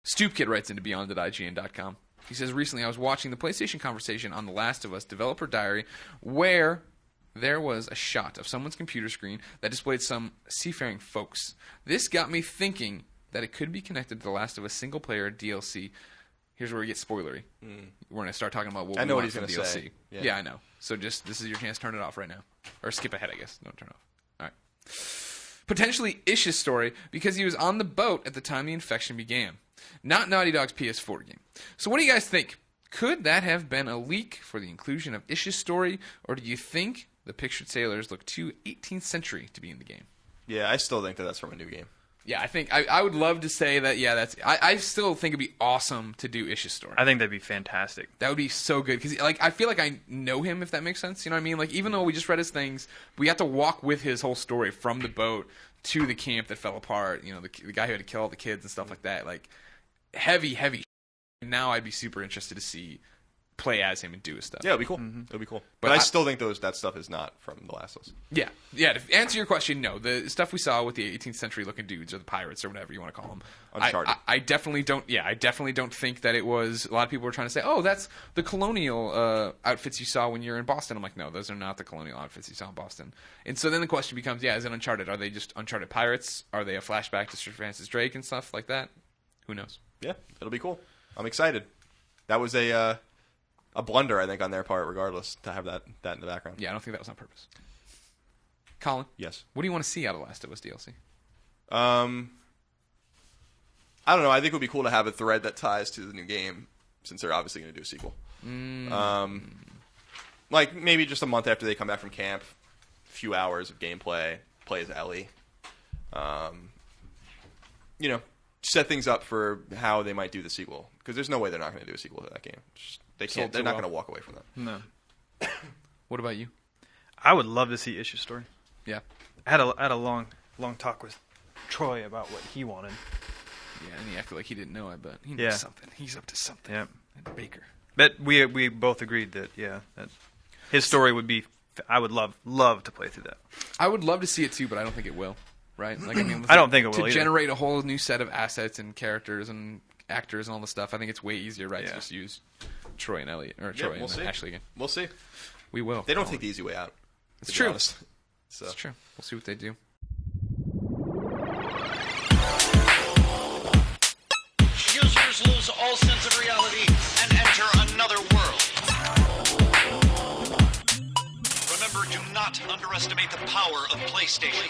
Stoop Kid writes into Beyond at IGN.com. He says, recently I was watching the PlayStation conversation on The Last of Us Developer Diary where there was a shot of someone's computer screen that displayed some seafaring folks. This got me thinking that it could be connected to The Last of Us single-player DLC. Here's where we get spoilery. We're going to start talking about what we want from DLC. Say. Yeah, I know. So just, this is your chance to turn it off right now. Or skip ahead, I guess. Don't turn it off. All right. Potentially Ish's story because he was on the boat at the time the infection began. Not Naughty Dog's PS4 game. So what do you guys think? Could that have been a leak for the inclusion of Ish's story, or do you think the pictured sailors look too 18th century to be in the game? Yeah, I still think that that's from a new game. Yeah, I think I would love to say that. Yeah, that's. I still think it'd be awesome to do Ish's story. I think that'd be fantastic. That would be so good because, like, I feel like I know him, if that makes sense. You know what I mean? Like, even though we just read his things, we got to walk with his whole story from the boat to the camp that fell apart. You know, the guy who had to kill all the kids and stuff like that. Like, heavy. Now I'd be super interested to see play as him and do his stuff. Yeah, it'd be cool. It'd be cool. But I still think that stuff is not from The Last of Us. Yeah. To answer your question, no. The stuff we saw with the 18th century looking dudes or the pirates or whatever you want to call them, Uncharted. I definitely don't. Yeah, I definitely don't think that it was. A lot of people were trying to say, "Oh, that's the colonial outfits you saw when you're in Boston." I'm like, no, those are not the colonial outfits you saw in Boston. And so then the question becomes, is it Uncharted? Are they just Uncharted pirates? Are they a flashback to Sir Francis Drake and stuff like that? Who knows? Yeah, it'll be cool. I'm excited. That was a blunder, I think, on their part, regardless, to have that in the background. Yeah, I don't think that was on purpose. Colin? Yes. What do you want to see out of Last of Us DLC? I don't know. I think it would be cool to have a thread that ties to the new game, since they're obviously going to do a sequel. Like, maybe just a month after they come back from camp, a few hours of gameplay, play as Ellie. Set things up for how they might do the sequel. Because there's no way they're not going to do a sequel to that game. They can't. They're not going to walk away from that. No. What about you? I would love to see Ish's story. Yeah. I had a long talk with Troy about what he wanted. Yeah, and he acted like he didn't know. I bet he knows something. He's up to something. Yeah. And Baker. But we both agreed that that his story would be. I would love to play through that. I would love to see it too, but I don't think it will. Right? Like, I mean, I don't think it will to either. generate a whole new set of assets and characters and actors and all the stuff. I think it's way easier, right, to just use Troy and Elliot or Troy and Ashley again. We'll see. We will. They don't take the easy way out. It's true. So. It's true. We'll see what they do. Users lose all sense of reality and enter another world. Remember, do not underestimate the power of PlayStation.